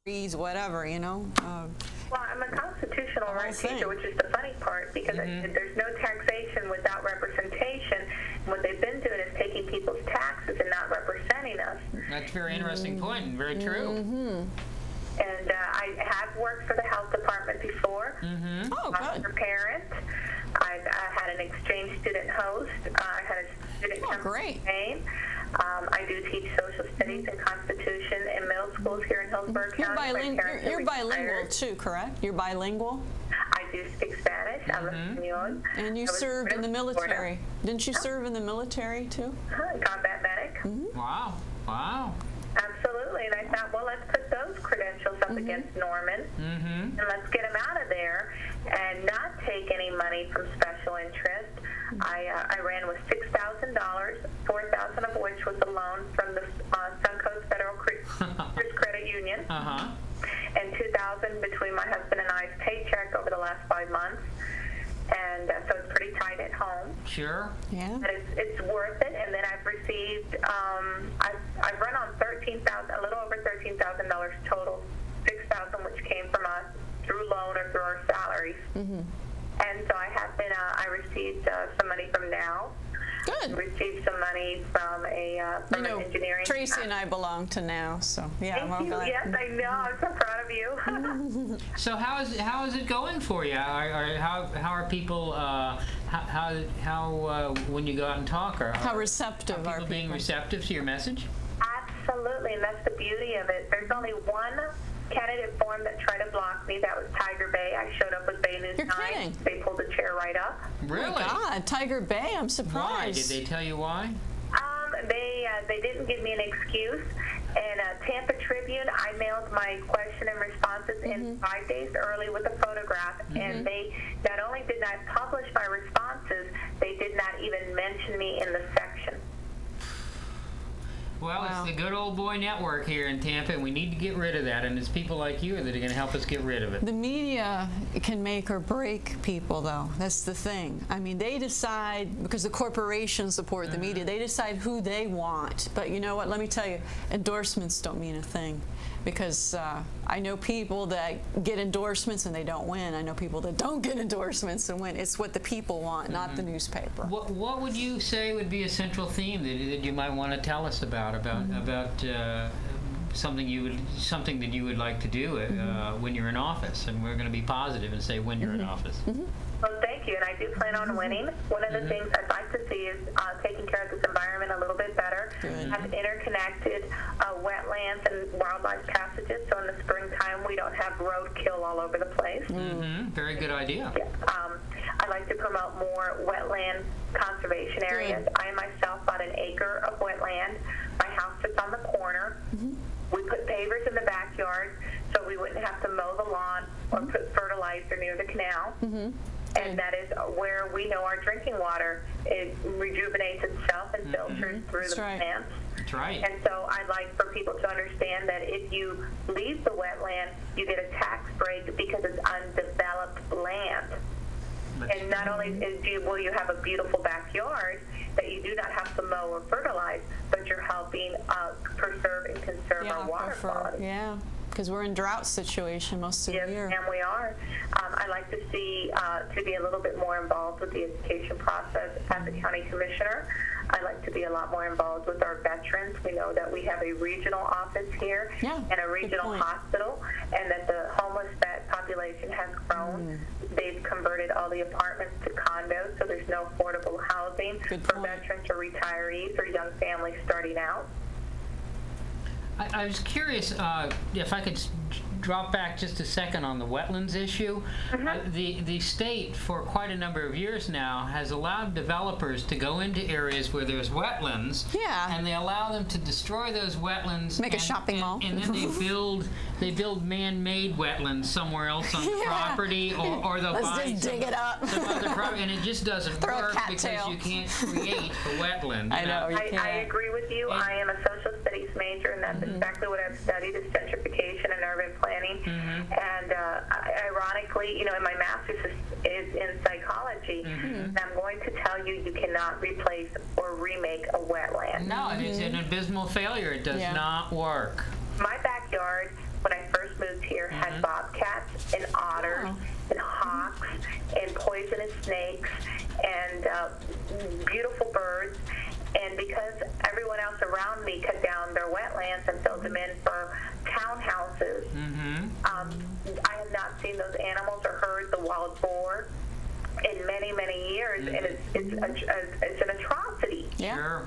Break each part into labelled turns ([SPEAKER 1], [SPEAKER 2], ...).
[SPEAKER 1] whatever, you know.
[SPEAKER 2] Well, I'm a constitutional rights teacher, which is the funny part, because there's no taxation without representation. What they've been doing is taking people's taxes and not representing us.
[SPEAKER 3] That's a very interesting point and very true.
[SPEAKER 2] And I have worked for the health department before.
[SPEAKER 1] Oh, good.
[SPEAKER 2] For parents. I had an exchange student host. I had a student come from Spain. I do teach social studies and constitution in middle schools here in Hillsborough County.
[SPEAKER 1] You're bilingual too, correct? You're bilingual?
[SPEAKER 2] I do speak Spanish. I'm a Spanish.
[SPEAKER 1] And you served in the military. Didn't you serve in the military too?
[SPEAKER 2] Combat medic.
[SPEAKER 3] Wow. Wow.
[SPEAKER 2] Absolutely. And I thought, well, let's put those credentials up against Norman, and let's get him out of there and not take any money from special interest. I ran with $6,000, $4,000 of which was a loan from the Suncoast Federal Credit Union, and $2,000 between my husband and I's paycheck over the last 5 months. And so it's pretty tight at home.
[SPEAKER 3] Sure.
[SPEAKER 1] Yeah.
[SPEAKER 2] But it's worth it. And then I've received, I've run on a little over $13,000 total, $6,000 which came from us through loan or through our salaries. And so I have been, I received some money from NOW.
[SPEAKER 1] Good.
[SPEAKER 2] Received some money from an engineering.
[SPEAKER 1] Tracy and I belong to NOW, so yeah.
[SPEAKER 2] Thank you. Yes, I know. I'm so proud of you.
[SPEAKER 3] So how is it going for you? How are people? How when you go out and talk? How
[SPEAKER 1] receptive are
[SPEAKER 3] people being receptive to your message?
[SPEAKER 2] Absolutely, and that's the beauty of it. There's only one candidate form that tried to block me. That was Tiger Bay. I showed up with Bay News 9. They pulled the chair right up.
[SPEAKER 3] Really?
[SPEAKER 1] Oh my God, Tiger Bay. I'm surprised.
[SPEAKER 3] Why? Did they tell you why?
[SPEAKER 2] They didn't give me an excuse. And Tampa Tribune, I mailed my question and responses in 5 days early with a photograph. And they not only did not publish my responses, they did not even mention me in the section.
[SPEAKER 3] Well, it's the good old boy network here in Tampa, and we need to get rid of that, and it's people like you that are going to help us get rid of it.
[SPEAKER 1] The media can make or break people, though. That's the thing. I mean, they decide, because the corporations support the media, they decide who they want. But you know what? Let me tell you, endorsements don't mean a thing. Because I know people that get endorsements and they don't win. I know people that don't get endorsements and win. It's what the people want, not the newspaper.
[SPEAKER 3] What would you say would be a central theme that you might want to tell us about something that you would like to do when you're in office? And we're going to be positive and say when you're in office.
[SPEAKER 2] Well, thank you, and I do plan on winning. One of the things I'd like to see is taking care of this environment a little bit better. Have interconnected wetlands and wildlife passages, so in the springtime we don't have roadkill all over the place.
[SPEAKER 3] Very good idea.
[SPEAKER 2] Yeah. I'd like to promote more wetland conservation areas. I myself bought an acre of wetland. My house sits on the corner. We put pavers in the backyard so we wouldn't have to mow the lawn or put fertilizer near the canal. And that is where we know our drinking water, it rejuvenates itself and filters through the plants.
[SPEAKER 3] That's right.
[SPEAKER 2] And so I'd like for people to understand that if you leave the wetland, you get a tax break because it's undeveloped land. And not only will you have a beautiful backyard that you do not have to mow or fertilize, but you're helping preserve and conserve our water quality.
[SPEAKER 1] Yeah. Because we're in drought situation most of the year.
[SPEAKER 2] Yes, and we are. I'd like to see to be a little bit more involved with the education process as a county commissioner. I'd like to be a lot more involved with our veterans. We know that we have a regional office here and a regional hospital, and that the homeless vet population has grown. They've converted all the apartments to condos, so there's no affordable housing for veterans or retarees or young families starting out.
[SPEAKER 3] I was curious if I could drop back just a second on the wetlands issue. The state, for quite a number of years now, has allowed developers to go into areas where there's wetlands, and they allow them to destroy those wetlands,
[SPEAKER 1] make a shopping mall,
[SPEAKER 3] and then they build man-made wetlands somewhere else on the property, or they'll buy
[SPEAKER 1] just dig it up.
[SPEAKER 3] some other property, and it just doesn't work because you can't create a wetland.
[SPEAKER 1] I know.
[SPEAKER 2] I agree with you. I am a social studies major, and that's exactly what I've studied, is gentrification and urban planning. And ironically, in my master's is in psychology, and I'm going to tell you, you cannot replace or remake a wetland.
[SPEAKER 3] No, it's an abysmal failure. It does not work.
[SPEAKER 2] My backyard, when I first moved snakes and beautiful birds. And because everyone else around me cut down their wetlands and filled them in for townhouses, I have not seen those animals or heard the wild boar in many, many years, and it's an atrocity.
[SPEAKER 1] Yeah.
[SPEAKER 3] Sure.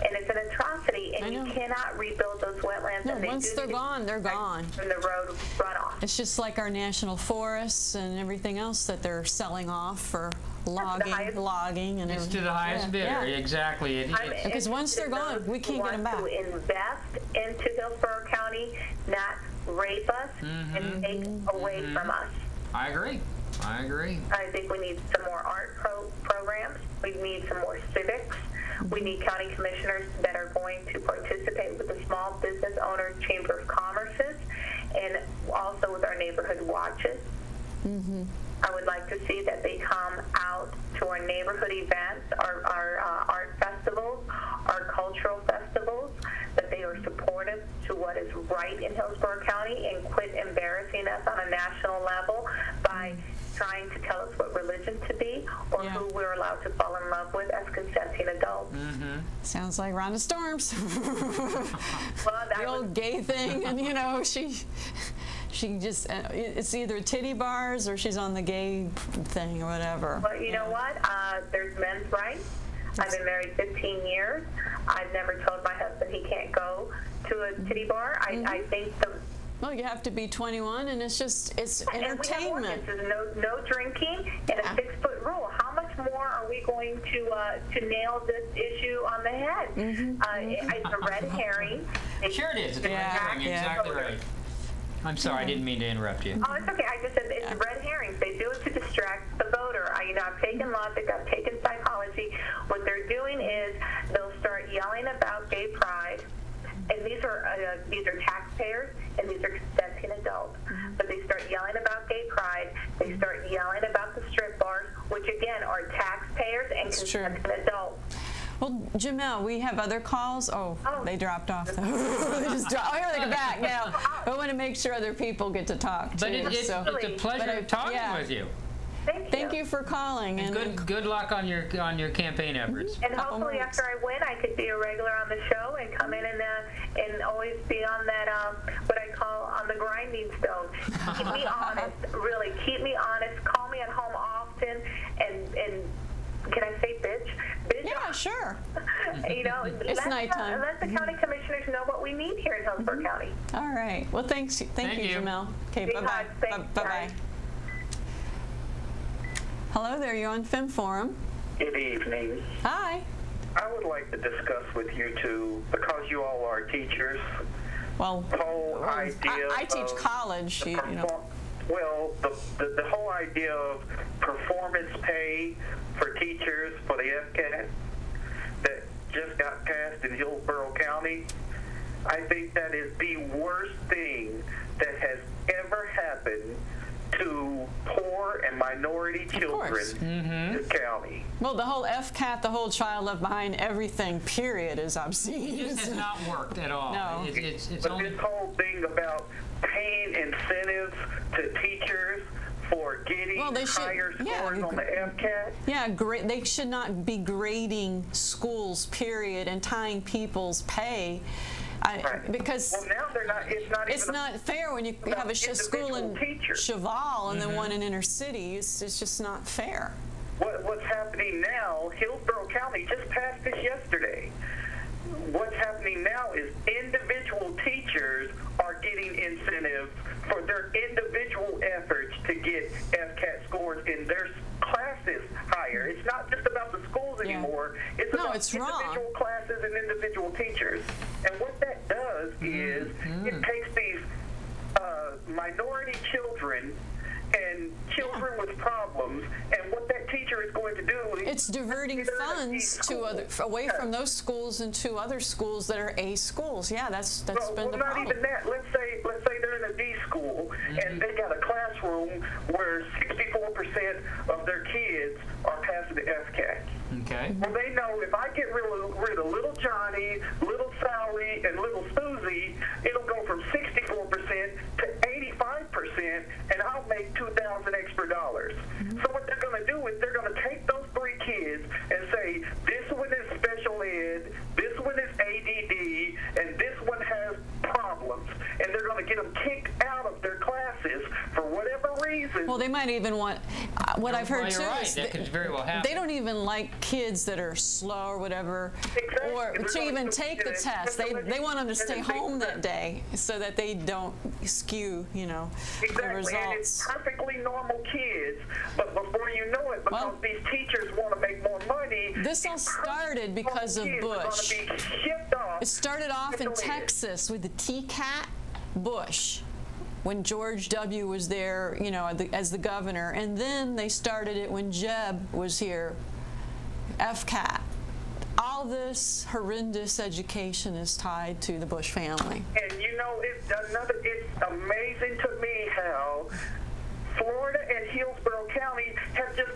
[SPEAKER 2] And it's an atrocity, and you cannot rebuild those wetlands.
[SPEAKER 1] No,
[SPEAKER 2] and
[SPEAKER 1] once they're gone, they're gone.
[SPEAKER 2] From the road runoff.
[SPEAKER 1] It's just like our national forests and everything else that they're selling off for logging and
[SPEAKER 3] It's
[SPEAKER 1] everything.
[SPEAKER 3] to the highest bidder, exactly.
[SPEAKER 1] Because once they're gone, we can't get them back.
[SPEAKER 2] To invest into Hillsborough County, not rape us and take away from us.
[SPEAKER 3] I agree.
[SPEAKER 2] I think we need some more art programs. We need some more civics. We need county commissioners that are going to participate with the Small Business Owners Chamber of Commerce's and also with our neighborhood watches. I would like to see that they come out to our neighborhood events, our art festivals, our cultural festivals, that they are supportive to what is right in Hillsborough County and quit embarrassing us on a national level by trying to tell us what religion to be or who we're allowed to fall in love with as consenting adults.
[SPEAKER 1] Sounds like Rhonda Storms.
[SPEAKER 2] Well,
[SPEAKER 1] the old gay thing, and you know, she just, it's either titty bars or she's on the gay thing or whatever.
[SPEAKER 2] Well, you know what? There's men's rights. I've been married 15 years. I've never told my husband he can't go to a titty bar. I think
[SPEAKER 1] well, you have to be 21, and it's entertainment.
[SPEAKER 2] And we have no drinking and a 6-foot rule. How much more are we going to nail this issue on the head? It's a red herring.
[SPEAKER 3] Sure it is. It's a red herring. Exactly right. I'm sorry, I didn't mean to interrupt you.
[SPEAKER 2] Oh, it's okay. I just said it's red herrings. They do it to distract the voter. I've taken logic. I've taken psychology. What they're doing is they'll start yelling about gay pride. And these are taxpayers, and these are consenting adults. But they start yelling about gay pride. They start yelling about the strip bars, which again are taxpayers and consenting adults.
[SPEAKER 1] Well, Jamel, we have other calls. Oh, they dropped off. They just dropped. Oh, here they come back now. I want to make sure other people get to talk too.
[SPEAKER 3] But it's a pleasure talking with you.
[SPEAKER 2] Thank
[SPEAKER 1] you for calling.
[SPEAKER 3] And good luck on your campaign efforts.
[SPEAKER 2] And hopefully after I win, I could be a regular on the show and come in and always be on that, what I call on the grinding stone. Keep me honest, really. Keep me honest. Call me at home often. And can I say bitch?
[SPEAKER 1] Yeah, sure.
[SPEAKER 2] You know,
[SPEAKER 1] it's nighttime.
[SPEAKER 2] Let the county commissioners know what we need here in Hillsborough County.
[SPEAKER 1] All right. Well, thank you, Jamel. Okay, bye-bye. Bye-bye. Hello there, you're on Fem Forum.
[SPEAKER 4] Good evening.
[SPEAKER 1] Hi.
[SPEAKER 4] I would like to discuss with you two, because you all are teachers,
[SPEAKER 1] well,
[SPEAKER 4] whole idea
[SPEAKER 1] I teach college, you know.
[SPEAKER 4] Well, the whole idea of performance pay for teachers for the FCAT that just got passed in Hillsborough County, I think that is the worst thing that has ever happened to poor and minority children in the county.
[SPEAKER 1] Well, the whole FCAT, the whole child left behind, everything, period, is obscene.
[SPEAKER 3] It just has not worked at all.
[SPEAKER 1] No.
[SPEAKER 4] But
[SPEAKER 3] only
[SPEAKER 4] this whole thing about paying incentives to teachers for getting higher scores on the FCAT.
[SPEAKER 1] Yeah, they should not be grading schools, period, and tying people's pay. Because
[SPEAKER 4] now they're not,
[SPEAKER 1] it's not fair when you have a school in Cheval and then one in inner city. It's just not fair.
[SPEAKER 4] What's happening now, Hillsborough County just passed this yesterday. What's happening now is individual teachers are getting incentives for their individual efforts to get FCAT scores in their classes higher. It's not just about the schools anymore. It's about individual classes and individual teachers. And what that does is it takes these minority children and children with problems, and what that teacher is going to do is
[SPEAKER 1] it's diverting funds to away from those schools into other schools that are A schools. Yeah, that's been the problem.
[SPEAKER 4] Not even that. Let's say they're in a D school and they got a classroom where 64% of their kids are passing the FCAT.
[SPEAKER 3] Okay.
[SPEAKER 4] Well, they know if I get rid of little Johnny, little Sally, and little Susie, it'll go from 64% to 85%, and I'll make $2,000 extra dollars. So what they're going to do is they're going to get them kicked out of their classes for whatever reason.
[SPEAKER 1] Well, they might even want, what I've heard too
[SPEAKER 3] right.
[SPEAKER 1] is
[SPEAKER 3] That could very well happen.
[SPEAKER 1] they don't even like kids that are slow or whatever,
[SPEAKER 4] Exactly.
[SPEAKER 1] or to even take the test. They want them to stay home that day so that they don't skew, you know, the
[SPEAKER 4] Exactly, and it's
[SPEAKER 1] results.
[SPEAKER 4] perfectly normal kids, but before you know it, because these teachers want to make more money,
[SPEAKER 1] This all started because of Bush.
[SPEAKER 4] Be shipped off.
[SPEAKER 1] It started off in Texas with the TCAT Bush, when George W. was there, you know, as the governor, and then they started it when Jeb was here, FCAT. All this horrendous education is tied to the Bush family.
[SPEAKER 4] And you know, it's amazing to me how Florida and Hillsborough County have just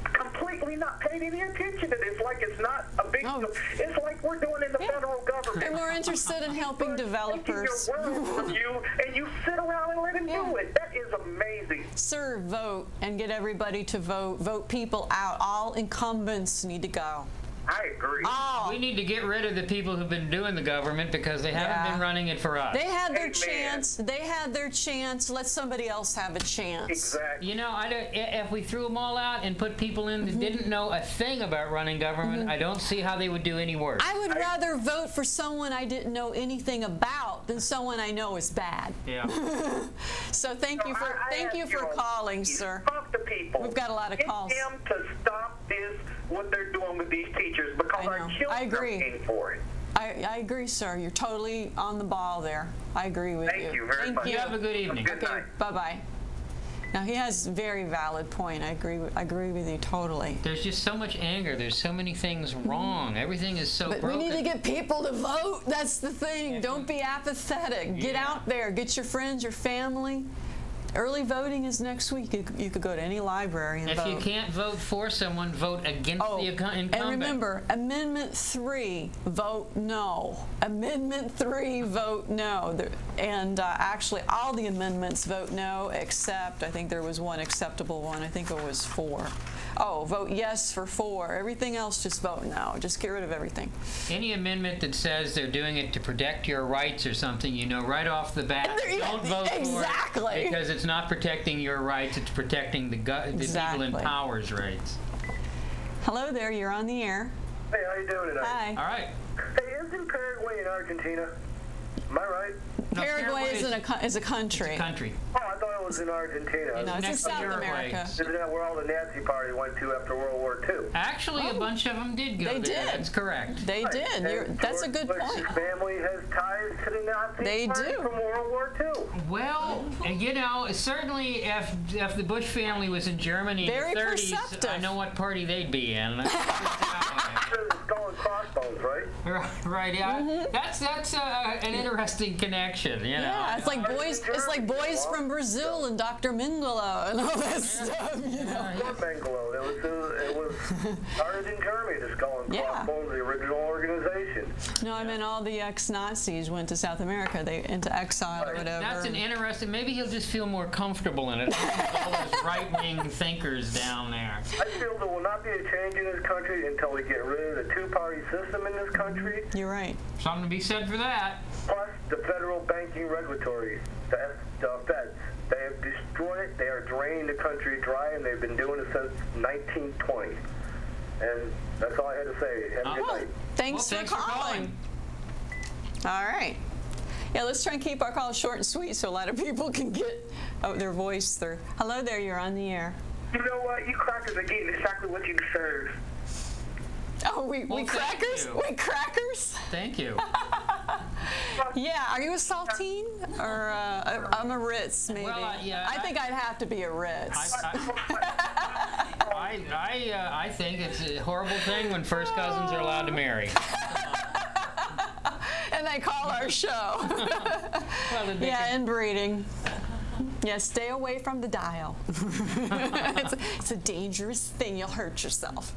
[SPEAKER 4] completely not paid any attention to this. Like it's not a big deal. It's like we're doing in the federal government.
[SPEAKER 1] They're more interested in helping developers.
[SPEAKER 4] Your word from you, and you sit around and let them do it. That is amazing.
[SPEAKER 1] Sir, vote and get everybody to vote. Vote people out. All incumbents need to go.
[SPEAKER 4] I agree.
[SPEAKER 3] We need to get rid of the people who've been doing the government because they haven't been running it for us.
[SPEAKER 1] They had their chance. They had their chance. Let somebody else have a chance.
[SPEAKER 4] Exactly.
[SPEAKER 3] You know, if we threw them all out and put people in that didn't know a thing about running government, I don't see how they would do any worse.
[SPEAKER 1] I would rather vote for someone I didn't know anything about than someone I know is bad.
[SPEAKER 3] Yeah.
[SPEAKER 1] So thank you for calling, sir.
[SPEAKER 4] Talk to people.
[SPEAKER 1] We've got a lot of calls.
[SPEAKER 4] Get them to stop this, what they're doing with these teachers, because our children are paying for it.
[SPEAKER 1] I agree, sir. You're totally on the ball there. I agree with you.
[SPEAKER 4] Thank you very much.
[SPEAKER 3] You have a good evening.
[SPEAKER 4] Good night.
[SPEAKER 1] Bye-bye. Now, he has a very valid point. I agree with you totally.
[SPEAKER 3] There's just so much anger. There's so many things wrong. Everything is so
[SPEAKER 1] But
[SPEAKER 3] broken.
[SPEAKER 1] we need to get people to vote. That's the thing. Don't be apathetic. Get out there. Get your friends, your family. Early voting is next week. You could go to any library and vote.
[SPEAKER 3] If you can't vote for someone, vote against the incumbent.
[SPEAKER 1] And remember, Amendment 3, vote no. Amendment 3, vote no. And actually, all the amendments vote no, except I think there was one acceptable one. I think it was 4. Oh, vote yes for 4. Everything else, just vote no. Just get rid of everything.
[SPEAKER 3] Any amendment that says they're doing it to protect your rights or something, you know right off the bat, don't vote for it because it's not protecting your rights. It's protecting the people in power's rights.
[SPEAKER 1] Hello there. You're on the air.
[SPEAKER 5] Hey, how you doing tonight?
[SPEAKER 1] Hi.
[SPEAKER 3] All right.
[SPEAKER 5] Hey, isn't Paraguay in Argentina? Am I right?
[SPEAKER 3] No,
[SPEAKER 1] Paraguay is a country.
[SPEAKER 3] It's a country.
[SPEAKER 5] Oh, I thought it was in Argentina.
[SPEAKER 1] No, it's in
[SPEAKER 3] Next to
[SPEAKER 1] South
[SPEAKER 3] Uruguay.
[SPEAKER 1] America.
[SPEAKER 5] Isn't that where all the Nazi Party went to after World War II?
[SPEAKER 3] Actually, a bunch of them did go
[SPEAKER 1] They
[SPEAKER 3] there.
[SPEAKER 1] did.
[SPEAKER 3] That's correct.
[SPEAKER 1] They did.
[SPEAKER 5] And
[SPEAKER 1] That's a good
[SPEAKER 5] George
[SPEAKER 1] point.
[SPEAKER 5] Bush's family has ties to the Nazi
[SPEAKER 1] They
[SPEAKER 5] Party
[SPEAKER 1] do.
[SPEAKER 5] from World War II.
[SPEAKER 3] Well, you know, certainly if the Bush family was in Germany
[SPEAKER 1] Very
[SPEAKER 3] in the 30s,
[SPEAKER 1] perceptive.
[SPEAKER 3] I know what party they'd be in.
[SPEAKER 5] Skull and crossbones, right?
[SPEAKER 3] Right, yeah. That's an interesting connection, you know.
[SPEAKER 1] Yeah, it's like boys from Brazil and Dr. Mengele and all that stuff, you know.
[SPEAKER 5] Mengele. It was started in Germany, the Skull and Crossbones, the original organization.
[SPEAKER 1] No, I mean all the ex-Nazis went to South America, into exile or whatever.
[SPEAKER 3] That's an interesting. Maybe he'll just feel more comfortable in it. All those right-wing thinkers down there.
[SPEAKER 5] I feel there will not be a change in this country until we get rid of the two-party system in this country.
[SPEAKER 1] You're right.
[SPEAKER 3] Something to be said for that.
[SPEAKER 5] Plus the federal banking regulatory, the feds. They have destroyed it. They are draining the country dry, and they've been doing it since 1920. And that's all I had to say. Have a good night.
[SPEAKER 1] Thanks for calling. All right. Yeah, let's try and keep our calls short and sweet so a lot of people can get their voice through. Hello there, you're on the air.
[SPEAKER 4] You know what? You crackers are getting exactly what you deserve.
[SPEAKER 1] Oh, we crackers? We crackers?
[SPEAKER 3] Thank you.
[SPEAKER 1] Yeah, are you a saltine? Or I'm a Ritz, maybe.
[SPEAKER 3] Well, yeah,
[SPEAKER 1] I think I'd have to be a Ritz.
[SPEAKER 3] I think it's a horrible thing when first cousins are allowed to marry.
[SPEAKER 1] And they call our show. Yeah, inbreeding. Yeah, stay away from the dial. It's a dangerous thing. You'll hurt yourself.